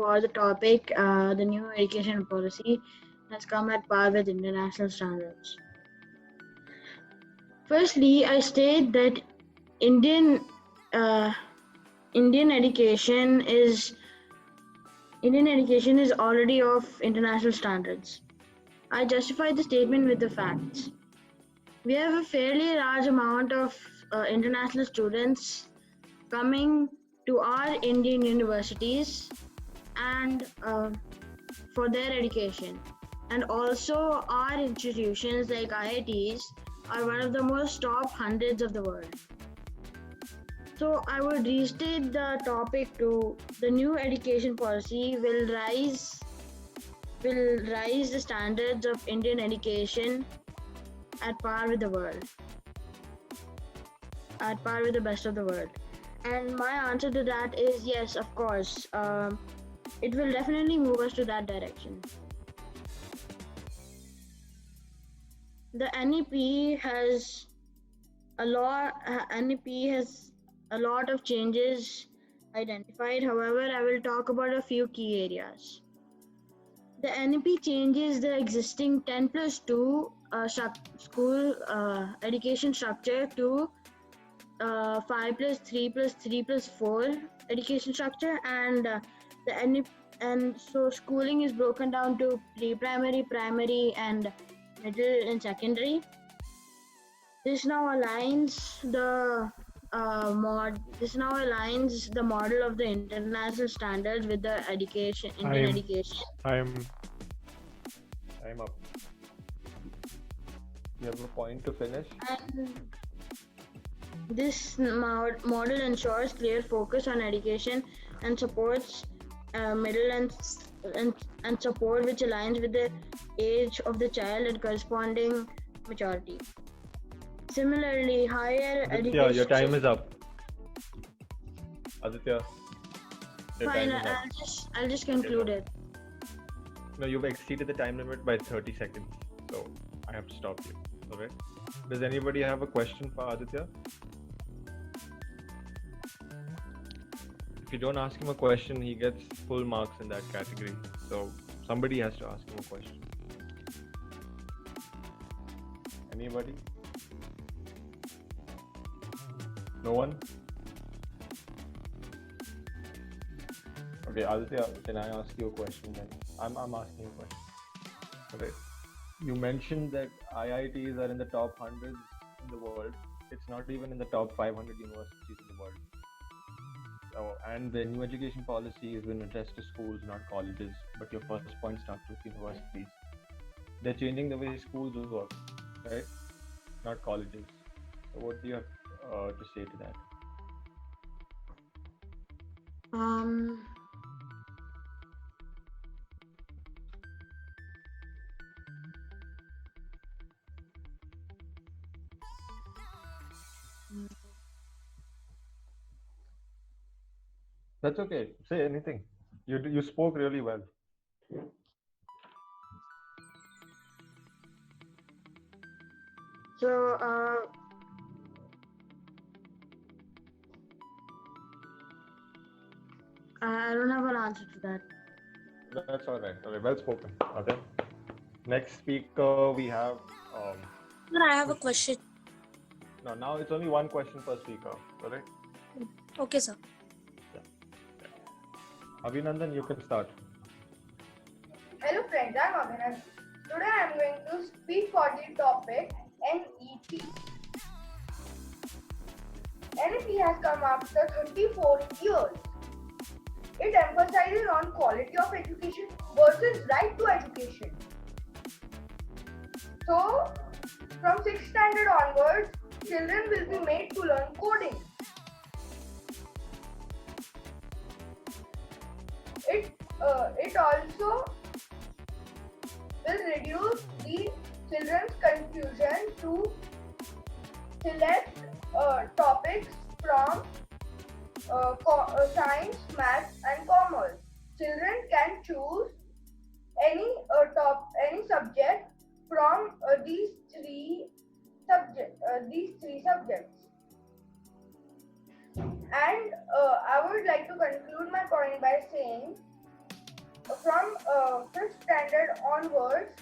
for the topic, the new education policy has come at par with international standards. Firstly, I state that Indian uh, Indian education is already of international standards. I justify the statement with the facts. We have a fairly large amount of international students coming to our Indian universities and for their education. And also, our institutions like IITs are one of the most top hundreds of the world. So, I would restate the topic to the new education policy will rise the standards of Indian education at par with the world, at par with the best of the world. And my answer to that is yes, of course. It will definitely move us to that direction. The NEP has a lot of changes identified. However, I will talk about a few key areas. The NEP changes the existing 10+2 school education structure to 5+3+3+4 education structure, and the NEP, and so schooling is broken down to pre-primary, primary, and middle and secondary. This now aligns the model of the international standards with the Indian education. I'm up. You have a point to finish? And this model ensures clear focus on education and supports middle and support which aligns with the age of the child and corresponding maturity. Similarly, higher education. Yeah, your time is up. Aditya. Fine, I'll just conclude it. No, you've exceeded the time limit by 30 seconds, so I have to stop you. Alright? Does anybody have a question for Aditya? If you don't ask him a question, he gets full marks in that category. So somebody has to ask him a question. Anybody? No one? Okay, Aditya, can I ask you a question then? I'm asking a question. Okay. You mentioned that IITs are in the top 100 in the world. It's not even in the top 500 universities in the world. So, and the new education policy is going to address to schools, not colleges. But your first point starts with universities. They're changing the way schools work, right? Not colleges. So what do you have to say to that? That's okay. Say anything. You spoke really well. So, I don't have an answer to that. That's all right. Okay, well spoken. Okay. Next speaker we have. Sir, I have a question. No, now it's only one question per speaker. Correct? Okay, sir. Abhinandan, you can start. Hello friends, I'm Abhinandan. Today I'm going to speak for the topic NEP. NEP has come after 34 years. It emphasizes on quality of education versus right to education. So, from 6th standard onwards, children will be made to learn coding. It also will reduce the children's confusion to select topics from science, maths, and commerce. Children can choose any subject from these three subjects. And I would like to conclude my point by saying from 5th standard onwards,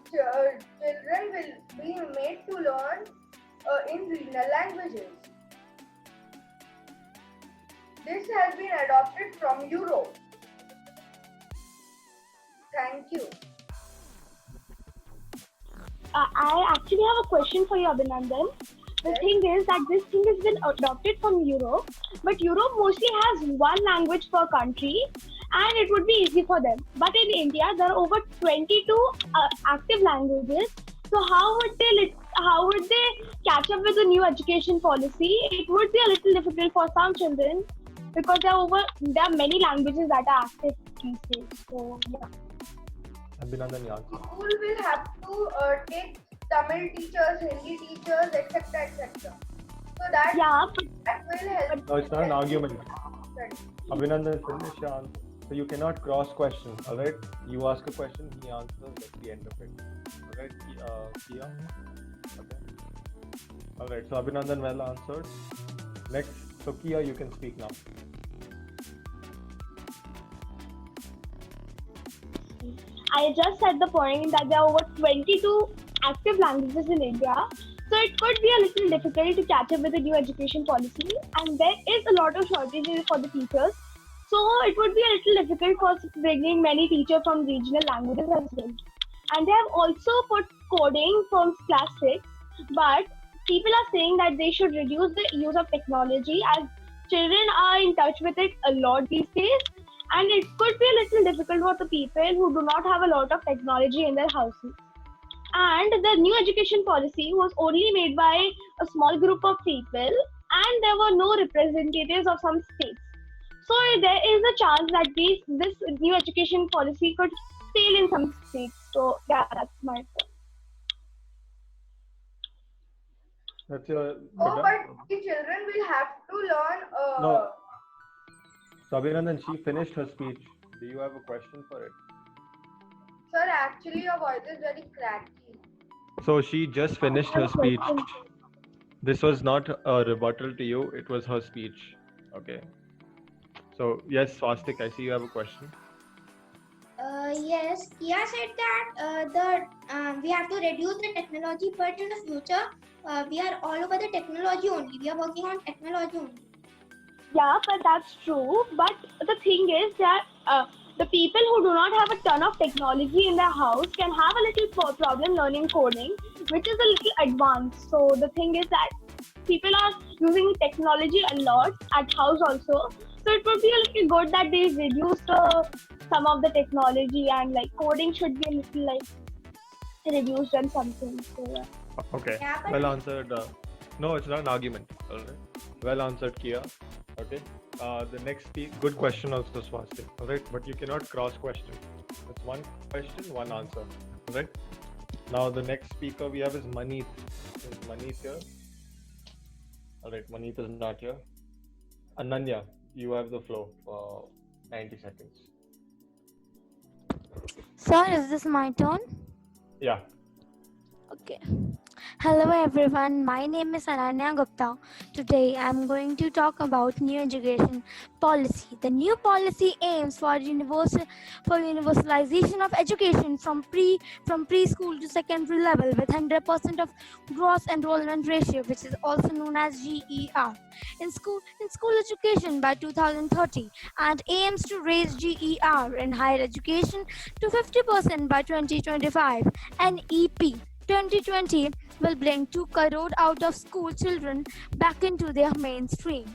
children will be made to learn in regional languages. This has been adopted from Europe. Thank you. I actually have a question for you, Abhinandan. The thing is that this thing has been adopted from Europe, but Europe mostly has one language per country, and it would be easy for them. But in India, there are over 22 active languages. So how would they catch up with the new education policy? It would be a little difficult for some children because there are many languages that are active these days. So yeah. Abhinandan, you answer. School will have to take Tamil teachers, Hindi teachers, etc. etc. So that will help. No, it's not an argument. Study. Abhinandan, finish your answer. So you cannot cross question, alright? You ask a question, he answers, that's the end of it. Alright, Kia? Okay. Alright, so Abhinandan well answered. Next, so Kia, you can speak now. I just said the point that there are over 22 active languages in India. So it could be a little difficult to catch up with the new education policy, and there is a lot of shortages for the teachers. So it would be a little difficult for bringing many teachers from regional languages as well. And they have also put coding from class 6, but people are saying that they should reduce the use of technology as children are in touch with it a lot these days. And it could be a little difficult for the people who do not have a lot of technology in their houses. And the new education policy was only made by a small group of people, and there were no representatives of some states. So there is a chance that this new education policy could fail in some states. So yeah, that's my point. That's your... Oh, but the children will have to learn... No. So Abhinandan, she finished her speech. Do you have a question for it? Sir, actually your voice is very cracky. So she just finished her speech. This was not a rebuttal to you, it was her speech. Okay. So yes, Swastik, I see you have a question. Yes, Kia said that we have to reduce the technology, but in the future, we are all over the technology only. We are working on technology only. Yeah, but that's true. But the thing is that the people who do not have a ton of technology in their house can have a little problem learning coding, which is a little advanced. So the thing is that people are using technology a lot at house also. So it would be a little good that they reduce some of the technology, and like coding should be a little like reduced and something. So yeah. Okay, Yeah, but well answered. No, it's not an argument. All right. Well answered, Kia. Okay. The next good question also, Swastik. All right, but you cannot cross question. It's one question, one answer. All right. Now the next speaker we have is Maneet. Is Maneet here? All right, Maneet is not here. Ananya, you have the floor for 90 seconds. Sir, is this my turn? Yeah. Okay. Hello everyone, my name is Ananya Gupta. Today I am going to talk about new education policy. The new policy aims for universalization of education from preschool to secondary level with 100% of gross enrollment ratio, which is also known as GER, in school education by 2030, and aims to raise GER in higher education to 50% by 2025. NEP 2020 will bring 2 crore out of school children back into their mainstream.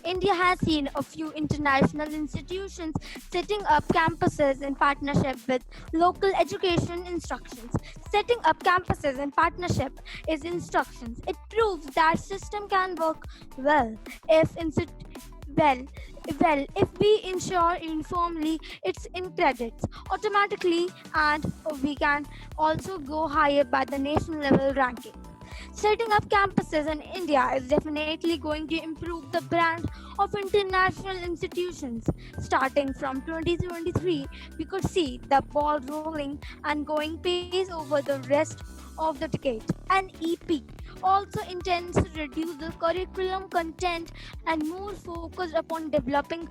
India has seen a few international institutions setting up campuses in partnership with local education instructions. Setting up campuses in partnership is instructions. It proves that system can work well if we ensure uniformly it's in credits automatically, and we can also go higher by the national level ranking. Setting up campuses in India is definitely going to improve the brand of international institutions. Starting from 2023, we could see the ball rolling and going pace over the rest of the decade. NEP also intends to reduce the curriculum content and more focused upon developing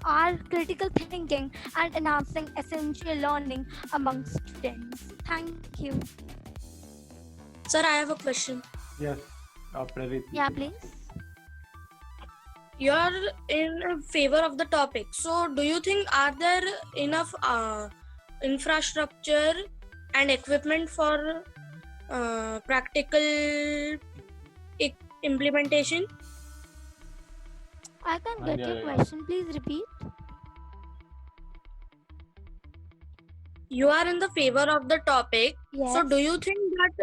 our critical thinking and enhancing essential learning among students. Thank you. Sir, I have a question. Yes, Prarit. Yeah, please. You are in favor of the topic. So, do you think are there enough infrastructure and equipment for practical implementation? I can get your Yeah. question. Please repeat. You are in the favor of the topic. Yes. So, do you think that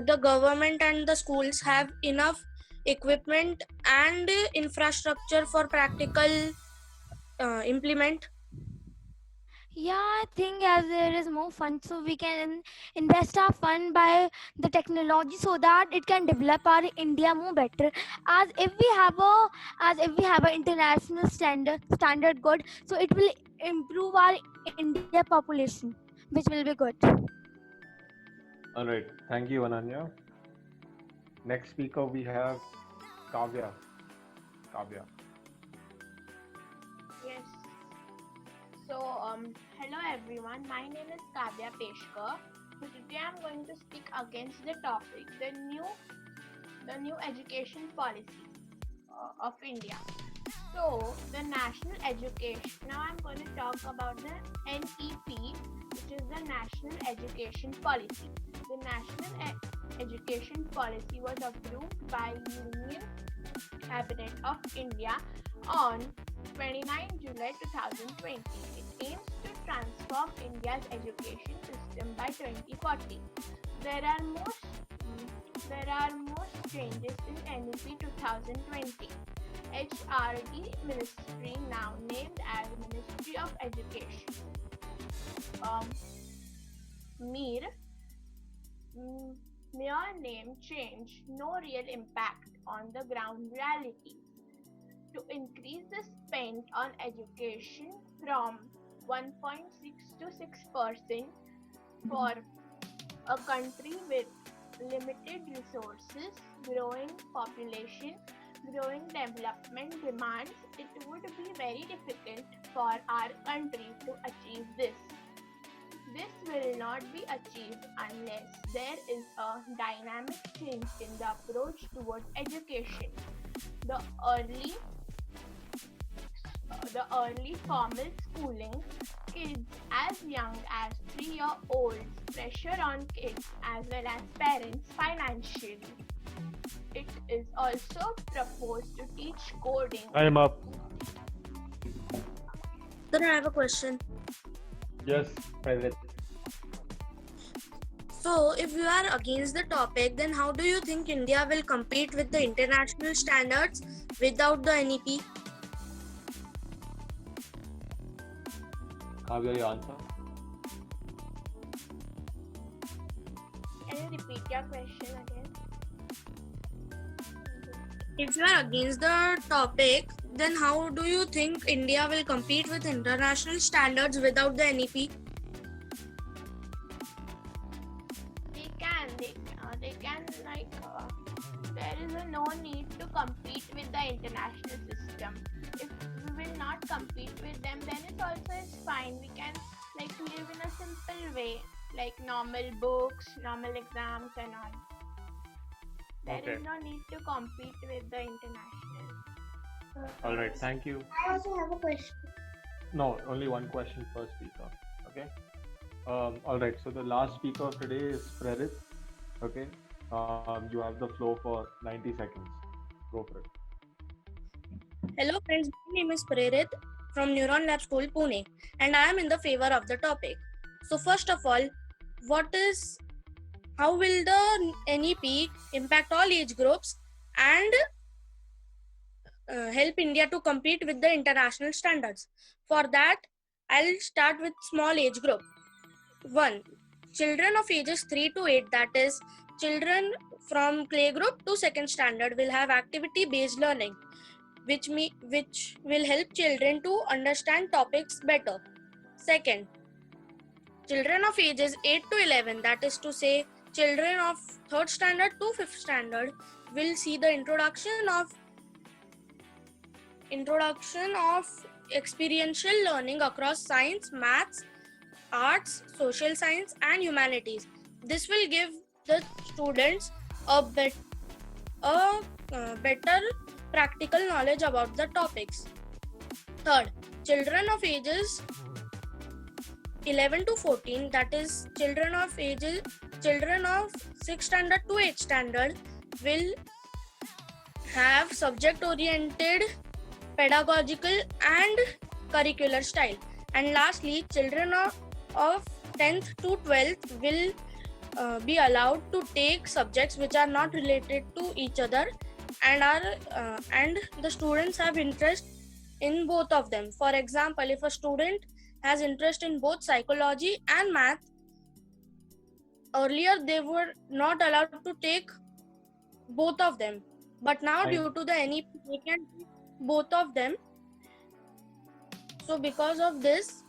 the government and the schools have enough equipment and infrastructure for practical implement? Yeah, I think as there is more fund, so we can invest our fund by the technology so that it can develop our India more better. As if we have a international standard good, so it will improve our India population, which will be good. All right. Thank you, Ananya. Next speaker we have Kavya. Kavya. Yes. So, hello everyone. My name is Kavya Peshkar. So today I'm going to speak against the topic, the new education policy of India. So, the national education. Now I'm going to talk about the NEP, which is the National Education Policy. The National Education Policy was approved by Union Cabinet of India on 29 July 2020. It aims to transform India's education system by 2040. There are most changes in NEP 2020. HRD Ministry, now named as Ministry of Education. Mere name change, no real impact on the ground reality. To increase the spend on education from 1.6 to 6% for a country with limited resources, growing population, growing development demands, it would be very difficult for our country to achieve this. This will not be achieved unless there is a dynamic change in the approach towards education. The early formal schooling, kids as young as 3-year-olds, pressure on kids as well as parents financially. It is also proposed to teach coding. I am up. Then I have a question. Yes, Prarit. So, if you are against the topic, then how do you think India will compete with the international standards without the NEP? Kavya, your answer? Can you repeat your question again? If you are against the topic, then how do you think India will compete with international standards without the NEP? They can there is no need to compete with the international system. If we will not compete with them, then it also is fine. We can live in a simple way, like normal books, normal exams and all. There is no need to compete with the international. All right. Thank you. I also have a question. No, only one question per speaker. Okay. All right. So the last speaker of today is Prarit. Okay. You have the floor for 90 seconds. Go for it. Hello friends, my name is Prerit from Neuron Lab School, Pune, and I am in the favor of the topic. So first of all, how will the NEP impact all age groups and help India to compete with the international standards? For that, I'll start with small age group. 1. Children of ages 3 to 8, that is, children from playgroup to second standard will have activity-based learning, which will help children to understand topics better. Second, children of ages 8 to 11, that is to say children of 3rd standard to 5th standard will see the introduction of experiential learning across science, maths, arts, social science, and humanities. This will give the students a better practical knowledge about the topics. Third, children of ages 11 to 14, that is children of 6th standard to 8th standard, will have subject oriented, pedagogical and curricular style. And lastly, children of 10th to 12th will be allowed to take subjects which are not related to each other and the students have interest in both of them. For example, if a student has interest in both psychology and math, earlier they were not allowed to take both of them, but now due to the NEP they can take both of them. So because of this,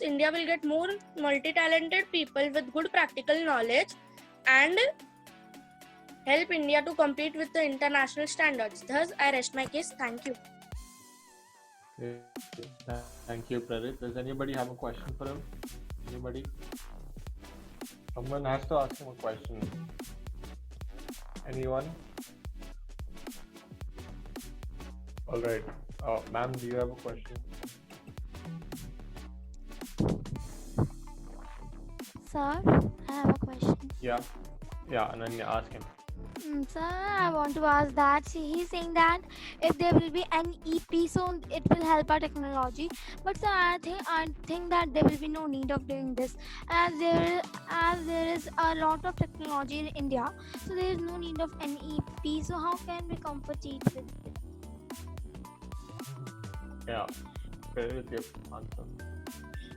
India will get more multi-talented people with good practical knowledge and help India to compete with the international standards. Thus, I rest my case. Thank you. Thank you, Prarit. Does anybody have a question for him? Anybody? Someone has to ask him a question. Anyone? All right. Ma'am, do you have a question? Sir, I have a question. Yeah, Ananya, ask him. Sir, I want to ask that he's saying that if there will be an EP, so it will help our technology. But sir, I think that there will be no need of doing this, as there is a lot of technology in India, so there is no need of an EP. So how can we compete with it? Yeah, Prarit, your answer.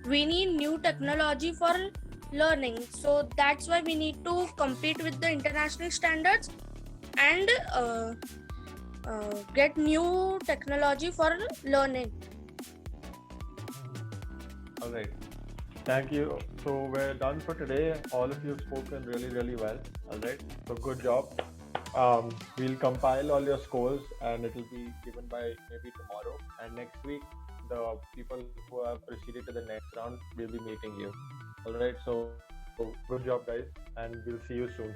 We need new technology for learning, so that's why we need to compete with the international standards and get new technology for learning. All right. Thank you. So we're done for today. All of you have spoken really, really well. All right. So good job. We'll compile all your scores and it will be given by maybe tomorrow. And next week, the people who have proceeded to the next round will be meeting you. All right. So good job, guys, and we'll see you soon.